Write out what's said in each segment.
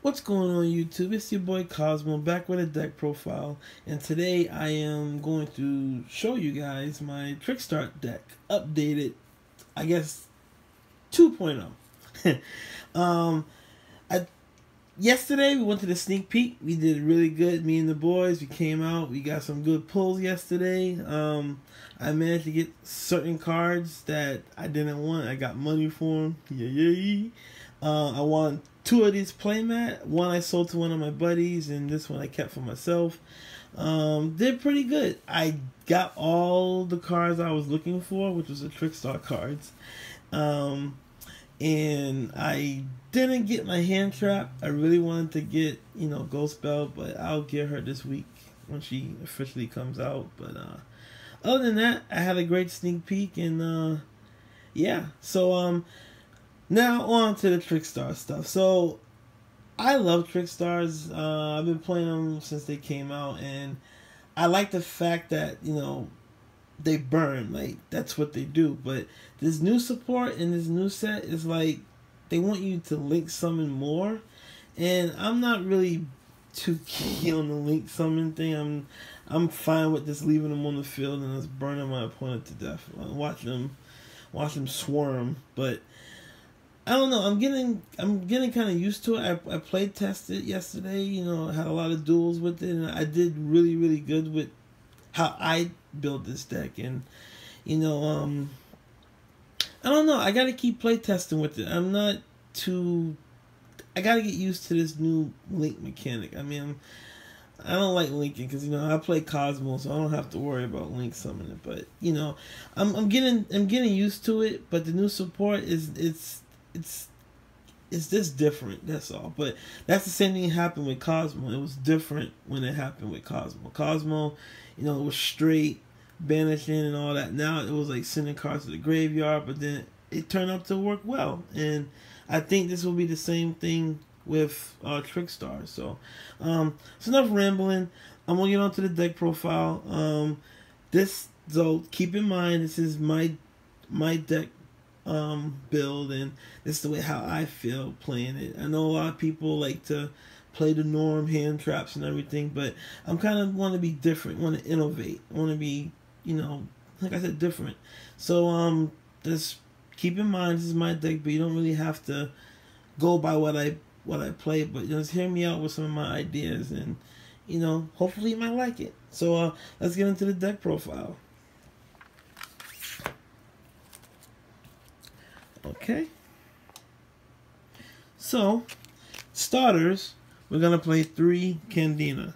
What's going on YouTube? It's your boy Kozmo back with a deck profile, and today I am going to show you guys my Trickstars deck updated, I guess 2.0. I Yesterday we went to the sneak peek. We did really good. Me and the boys, we came out. We got some good pulls yesterday. I managed to get certain cards that I didn't want. I got money for them. Yeah. I won 2 of these playmat. One I sold to one of my buddies, and this one I kept for myself. Did pretty good. I got all the cards I was looking for, which was the Trickstar cards. And I didn't get my hand trap. I really wanted to get, Ghost Bell, but I'll get her this week when she officially comes out. But other than that, I had a great sneak peek, and yeah. So now on to the Trickstar stuff. So I love Trickstars. I've been playing them since they came out, and I like the fact that they burn. Like, that's what they do. But this new support in this new set is like they want you to link summon more, and I'm not really too keen on the link summon thing. I'm fine with just leaving them on the field and just burning my opponent to death. Watch them swarm. But I don't know. I'm getting kind of used to it. I played tested yesterday. I had a lot of duels with it, and I did really good with how I build this deck. And I don't know. I got to keep play testing with it. I got to get used to this new link mechanic. I mean, I don't like linking because I play Kozmo, so I don't have to worry about link summoning. But I'm getting used to it. But the new support it's just different. That's all. But that's the same thing that happened with Kozmo. It was different when it happened with Kozmo. Kozmo, it was straight banishing and all that. Now it was like sending cards to the graveyard, but then it turned out to work well. And I think this will be the same thing with Trickstars. So it's enough rambling. I'm gonna get onto the deck profile. So keep in mind, this is my deck build, and this is the way how I feel playing it. I know a lot of people like to play the norm hand traps and everything, but I'm kind of want to be different, want to innovate, want to be like I said, different. So just keep in mind, this is my deck, but you don't really have to go by what I play, but just hear me out with some of my ideas, and hopefully you might like it. So let's get into the deck profile. Okay, so starters, we're gonna play 3 Candina.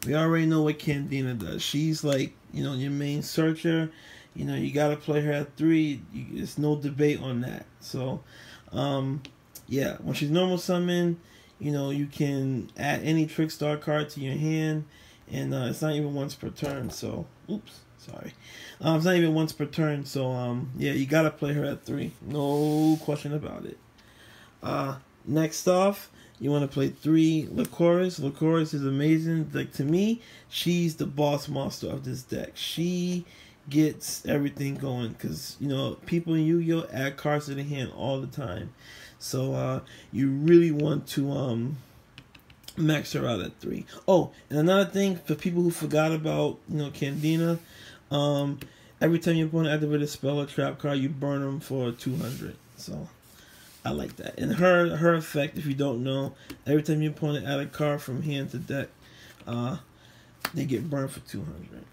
We already know what Candina does. She's like, your main searcher. You gotta play her at 3. There's no debate on that. So, yeah, when she's normal summon, you can add any Trickstar card to your hand, and it's not even once per turn. So, oops. Sorry. It's not even once per turn, so yeah, you gotta play her at 3. No question about it. Next off, you want to play 3 Lycoris. Lycoris is amazing. Like, to me, she's the boss monster of this deck. She gets everything going because people in Yu-Gi-Oh! Add cards to the hand all the time. So you really want to max her out at 3. Oh, and another thing for people who forgot about Candina, every time your opponent activates a spell or trap card, you burn them for 200. So I like that. And her effect, if you don't know, every time your opponent add a card from hand to deck, they get burned for 200.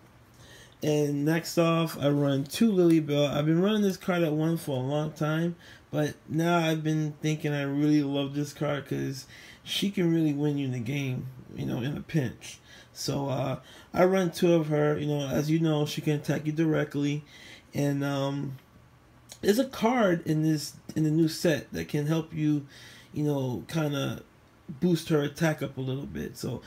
And next off, I run 2 Lilybell. I've been running this card at 1 for a long time, but now I've been thinking I really love this card because she can really win you the game, in a pinch. So I run 2 of her. As you know, she can attack you directly, and there's a card in the new set that can help you, kind of boost her attack up a little bit. So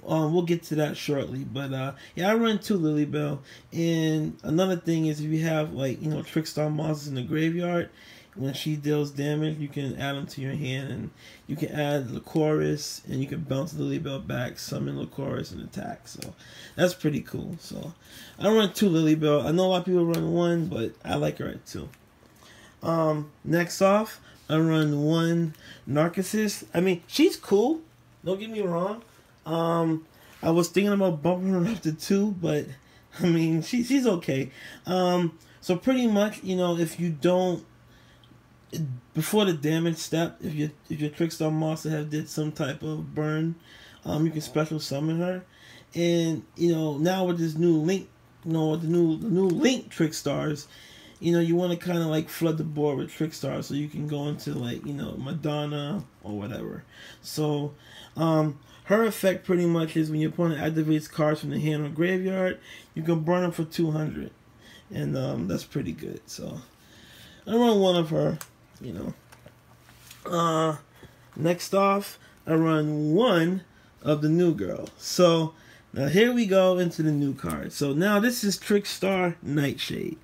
we'll get to that shortly. But yeah, I run 2 Lilybell. And another thing is, if you have Trickstar monsters in the graveyard, when she deals damage, you can add them to your hand, and you can add Lycoris, and you can bounce Lilybell back, summon Lycoris, and attack. So that's pretty cool. So I run 2 Lilybell. I know a lot of people run 1, but I like her at 2. Next off, I run 1 Narcissus. I mean, she's cool. Don't get me wrong. I was thinking about bumping her up to 2, but I mean, she's okay. So pretty much, you know, if you don't, before the damage step, if your Trickstar monster have did some type of burn, you can special summon her, and you know, now with this new link, you know, with the new link Trickstars, you know, you want to kind of like flood the board with Trickstars, so you can go into like, you know, Madonna or whatever. So her effect pretty much is when your opponent activates cards from the hand or graveyard, you can burn them for 200, and that's pretty good. So I run one of her, you know. Next off, I run one of the new girl. So now here we go into the new card. So now this is Trickstar Nightshade.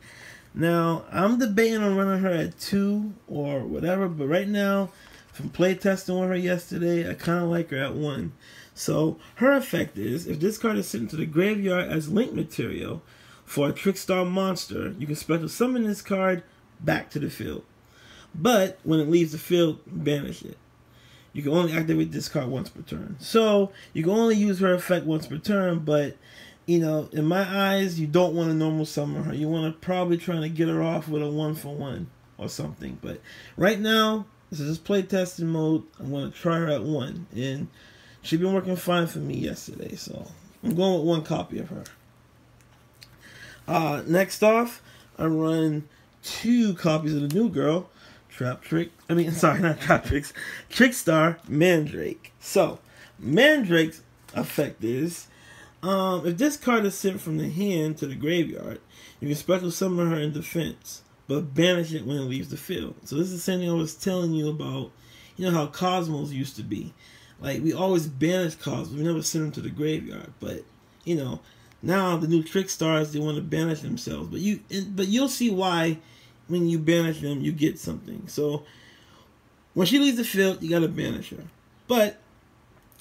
Now I'm debating on running her at 2 or whatever, but right now, from playtesting with her yesterday, I kind of like her at 1. So her effect is, if this card is sent to the graveyard as link material for a Trickstar monster, you can special summon this card back to the field. But when it leaves the field, banish it. You can only activate this card once per turn. So you can only use her effect once per turn, but you know, in my eyes, you don't want to normal summon her. You want to probably try to get her off with a 1-for-1 or something. But right now, this is just playtesting mode. I'm going to try her at 1. And she's been working fine for me yesterday. So I'm going with 1 copy of her. Next off, I run 2 copies of the new girl. Trickstar Mandrake. So, Mandrake's effect is, if this card is sent from the hand to the graveyard, you can special summon her in defense, but banish it when it leaves the field. So this is the same thing I was telling you about, you know how Cosmos used to be. Like, we always banish Cosmos, we never send them to the graveyard. But, you know, now the new Trickstars, they want to banish themselves. But you'll see why. When you banish them, you get something. So when she leaves the field, you gotta banish her. But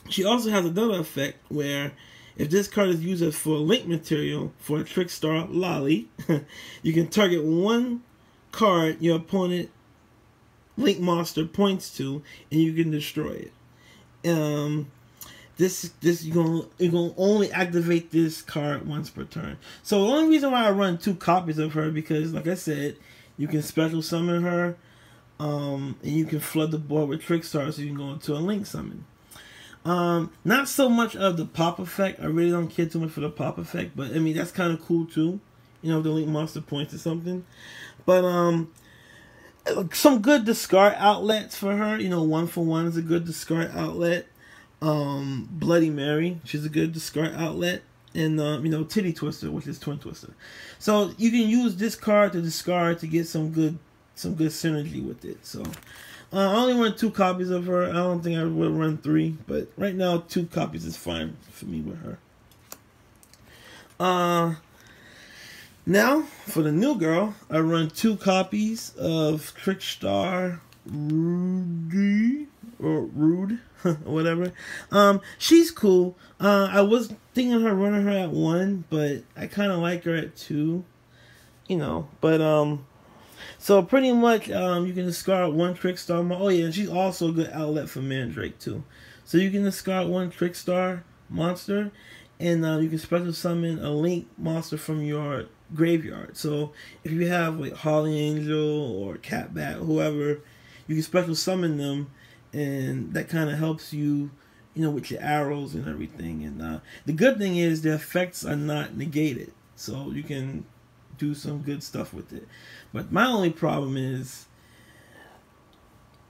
she also has another effect where if this card is used as for link material for a Trickstar Lolly, you can target 1 card your opponent link monster points to, and you can destroy it. You're gonna only activate this card once per turn. So the only reason why I run 2 copies of her, because like I said, you can special summon her, and you can flood the board with Trickstars, so you can go into a link summon. Not so much of the pop effect. I really don't care too much for the pop effect, but I mean that's kind of cool too. You know, if the link monster points to something. But some good discard outlets for her. You know, 1-for-1 is a good discard outlet. Bloody Mary, she's a good discard outlet. And you know, Titty Twister, which is Twin Twister. So you can use this card to discard to get some good synergy with it. So I only run 2 copies of her. I don't think I would run 3, but right now 2 copies is fine for me with her. Now for the new girl, I run 2 copies of Trickstar Rudy or Rude or whatever. She's cool. I was thinking her running her at 1, but I kind of like her at 2. You know, but so pretty much you can discard 1 Trickstar. Oh yeah, and she's also a good outlet for Mandrake too. So you can discard 1 Trickstar monster, and you can special summon a link monster from your graveyard. So if you have like Holly Angel or Catbat, whoever, you can special summon them, and that kind of helps you, you know, with your arrows and everything. And the good thing is the effects are not negated, so you can do some good stuff with it. But my only problem is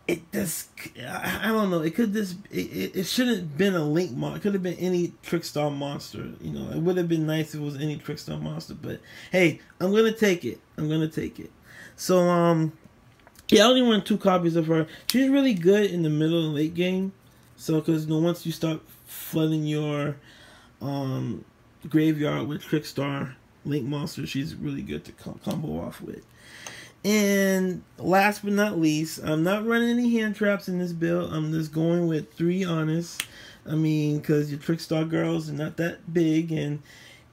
it just, I don't know, it could just, it shouldn't have been a link monster. It could have been any Trickstar monster. You know, it would have been nice if it was any Trickstar monster, but hey, I'm gonna take it. So yeah, I only run 2 copies of her. She's really good in the middle and late game. So, because, you know, once you start flooding your graveyard with Trickstar link monster, she's really good to combo off with. And last but not least, I'm not running any hand traps in this build. I'm just going with 3 honest. I mean, because your Trickstar girls are not that big, and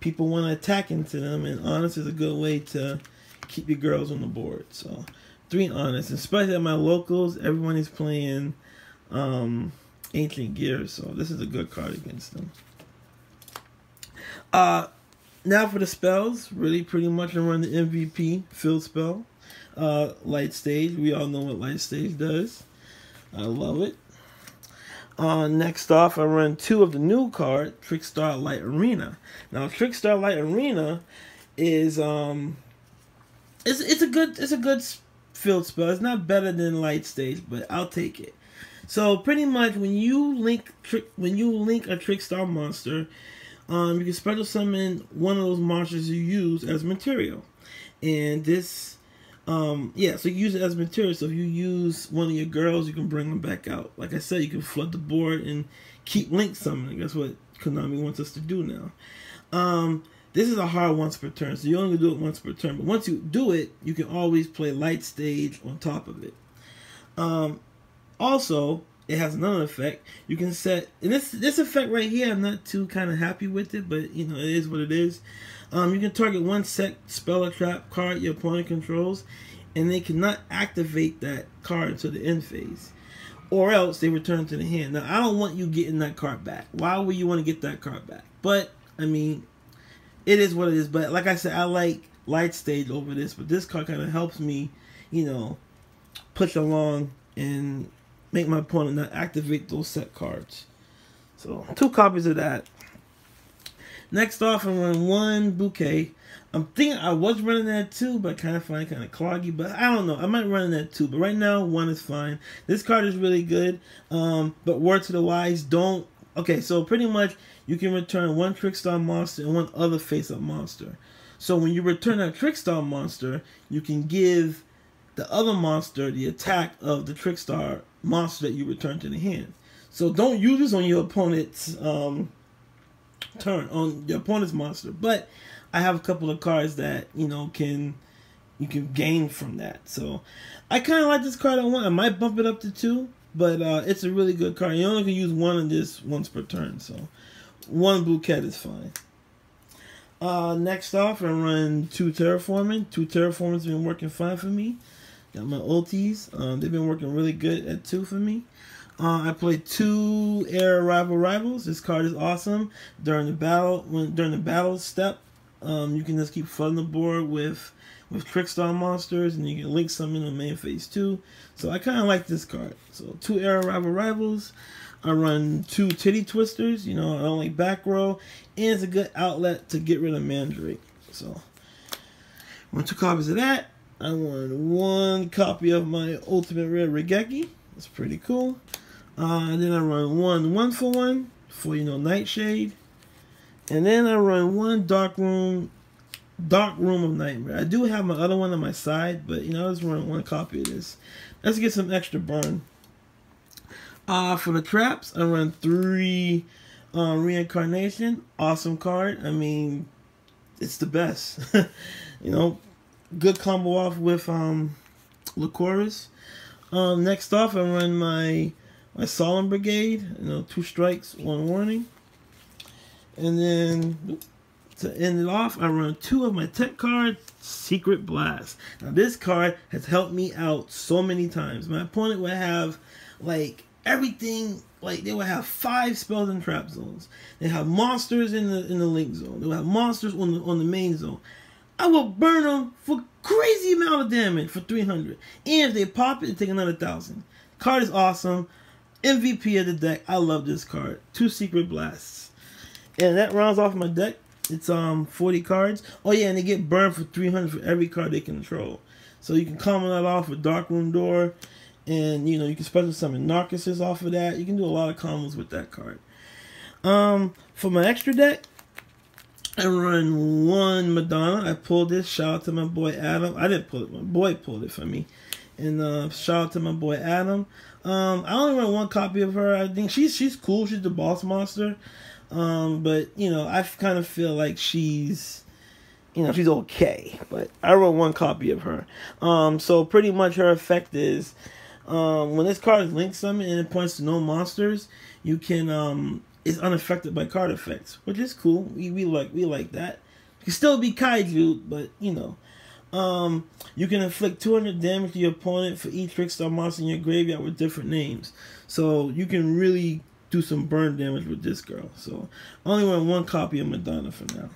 people want to attack into them, and honest is a good way to keep your girls on the board. So 3 honest, especially at my locals, everyone is playing ancient gears, so this is a good card against them. Now for the spells, really pretty much I run the MVP field spell. Light Stage, we all know what Light Stage does. I love it. Next off, I run 2 of the new card, Trickstar Light Arena. Now, Trickstar Light Arena is it's a good field spell. It's not better than Light Stage, but I'll take it. So pretty much when you link a Trickstar monster, you can special summon one of those monsters you use as material, and this. So you use it as material. So if you use one of your girls, you can bring them back out. Like I said, you can flood the board and keep link summoning. That's what Konami wants us to do now. This is a hard once per turn, so you only do it once per turn. But once you do it, you can always play Light Stage on top of it. Also, it has another effect. You can set, and this effect right here, I'm not too kind of happy with it, but you know, it is what it is. You can target one set spell or trap card your opponent controls, and they cannot activate that card until the end phase, or else they return to the hand. Now, I don't want you getting that card back. Why would you want to get that card back? But I mean, it is what it is. But like I said, I like Light Stage over this, but this card kind of helps me, you know, push along and make my opponent not activate those set cards. So 2 copies of that. Next off, I run 1 bouquet. I'm thinking I was running that 2, but I kind of find it kind of cloggy. But I don't know. I might run that 2, but right now 1 is fine. This card is really good. But word to the wise, don't. Okay, so pretty much you can return 1 Trickstar monster and 1 other face-up monster. So when you return that Trickstar monster, you can give the other monster the attack of the Trickstar monster that you return to the hand. So don't use this on your opponent's turn, on your opponent's monster. But I have a couple of cards that, you know, you can gain from that. So I kind of like this card at 1. I might bump it up to 2, but it's a really good card. You only can use 1 of this once per turn, so 1 bouquet is fine. Next off, I run 2 terraforming. 2 terraforming's been working fine for me. Got my ultis. They've been working really good at 2 for me. I played 2 air rivals. This card is awesome. During the battle step, you can just keep flooding the board with Trickstar monsters, and you can link some in the main phase too. So I kind of like this card. So 2 air rivals. I run 2 titty twisters. You know, I don't like back row, and it's a good outlet to get rid of Mandrake. So I want 2 copies of that. I won 1 copy of my Ultimate Rare Regeki. That's pretty cool. And then I run 1 for 1 for, you know, Nightshade. And then I run 1 Dark Room of Nightmare. I do have my other one on my side, but, you know, I'll just run 1 copy of this. Let's get some extra burn. For the traps, I run 3 Reincarnation. Awesome card. I mean, it's the best. You know, good combo off with Lycoris. Next off, I run my Solemn Brigade. You know, 2 strikes, 1 warning. And then to end it off, I run 2 of my tech cards, Secret Blast. Now this card has helped me out so many times. My opponent would have like everything, like they would have 5 spells and trap zones. They have monsters in the link zone. They would have monsters on the main zone. I will burn them for crazy amount of damage for 300. And if they pop it, they take another 1,000. Card is awesome. MVP of the deck. I love this card. 2 Secret Blasts. And that rounds off my deck. It's 40 cards. Oh yeah, and they get burned for 300 for every card they control. So you can combo that off with Dark Room Door. And you know, you can special summon Narcissus off of that. You can do a lot of combos with that card. For my extra deck, I run 1 Madonna. I pulled this. Shout out to my boy Adam. I didn't pull it. My boy pulled it for me. And shout out to my boy Adam. I only run 1 copy of her. I think she's cool. She's the boss monster. But you know, I kind of feel like she's, you know, she's okay. But I run 1 copy of her. So pretty much her effect is, when this card is linked summon and it points to no monsters, you can it's unaffected by card effects, which is cool. We like that. It can still be kaiju, but you know. You can inflict 200 damage to your opponent for each Trickstar monster in your graveyard with different names. So you can really do some burn damage with this girl. So I only run one copy of Madonna for now.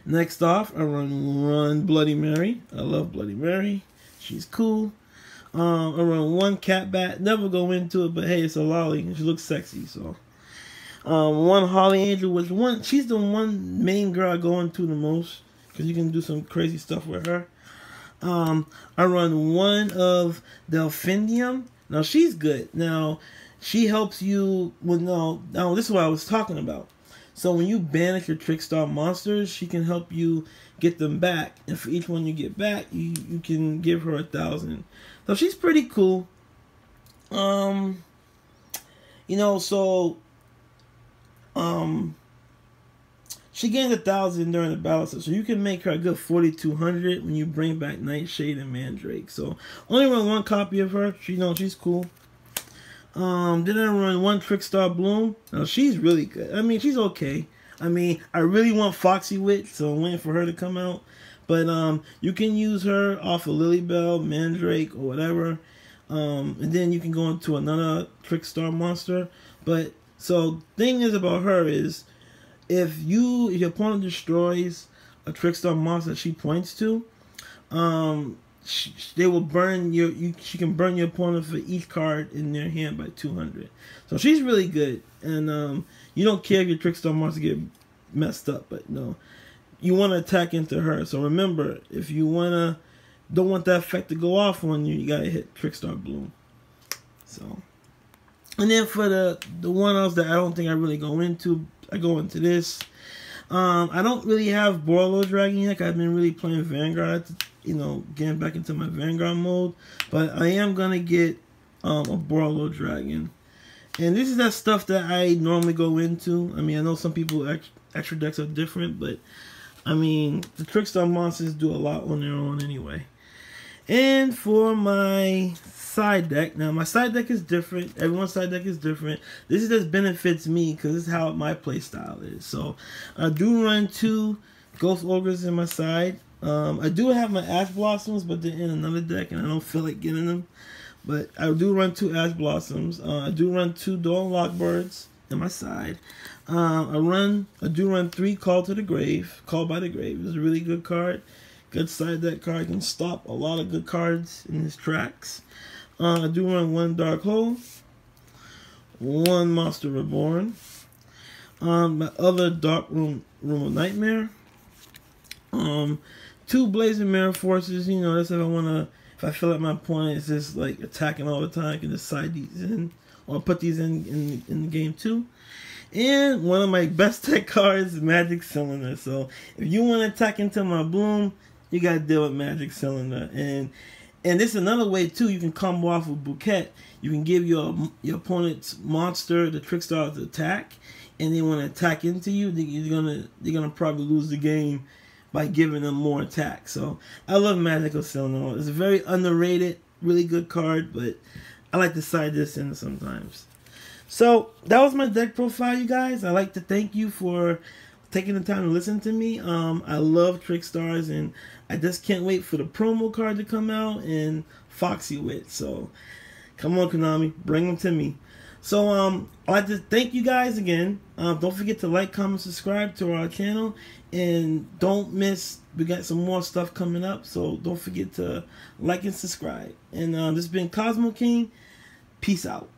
Next off, I run Bloody Mary. I love Bloody Mary. She's cool. I run one Cat Bat. Never go into it, but hey, it's a lolly and she looks sexy. So one Holly Angel, which she's the one main girl I go into the most because you can do some crazy stuff with her. I run one of Delphindium. Now she's good. Now she helps you with now this is what I was talking about. So when you banish your Trickstar monsters, she can help you get them back. And for each one you get back, you can give her 1,000. So she's pretty cool. She gains 1,000 during the battle, so you can make her a good 4,200 when you bring back Nightshade and Mandrake. So only run one copy of her. She's cool. Then I run one Trickstar Bloom. Now she's really good. I mean, she's okay. I mean, I really want Foxy Witch, so I'm waiting for her to come out. But you can use her off of Lilybell, Mandrake, or whatever. And then you can go into another Trickstar monster. But so thing is about her is if your opponent destroys a Trickstar monster that she points to, they will burn she can burn your opponent for each card in their hand by 200. So she's really good, and you don't care if your Trickstar monster get messed up, but no, you want to attack into her. So remember, if you don't want that effect to go off on you, you gotta hit Trickstar Bloom. So, and then for the one else that I don't think I really go into, I go into this. I don't really have Borlo Dragon yet. I've been really playing Vanguard, getting back into my Vanguard mode. But I am gonna get a Borlo Dragon, and this is that stuff that I normally go into. I mean, I know some people extra decks are different, but I mean the Trickstar monsters do a lot on their own anyway. And for my side deck, now my side deck is different. Everyone's side deck is different. This just benefits me because this is how my play style is. So I do run 2 Ghost Ogres in my side. I do have my Ash Blossoms, but they're in another deck and I don't feel like getting them. But I do run 2 Ash Blossoms. I do run 2 Dawn Lockbirds in my side. I do run 3 Call by the Grave. It's a really good card. Good side deck card. Can stop a lot of good cards in his tracks. I do run 1 Dark Hole, 1 Monster Reborn, my other Dark Room of Nightmare, 2 Blazing Mirror Forces. That's if I feel like my opponent is just like attacking all the time, I can just side these in or put these in the game too. And one of my best deck cards is Magic Cylinder. So if you want to attack into my Bloom, you gotta deal with Magic Cylinder. And this is another way too. You can combo off with Bouquet. You can give your opponent's monster the Trickstar to attack, and they want to attack into you. They're gonna probably lose the game by giving them more attack. So I love Magical Cylinder. It's a very underrated, really good card, but I like to side this in sometimes. So that was my deck profile, you guys. I'd like to thank you for taking the time to listen to me. I love Trickstars, and I just can't wait for the promo card to come out and Foxy Witch. So come on, Konami, bring them to me. So I'd like to thank you guys again. Don't forget to like, comment, subscribe to our channel, and don't miss, we got some more stuff coming up, so don't forget to like and subscribe. And this has been Kozmo King. Peace out.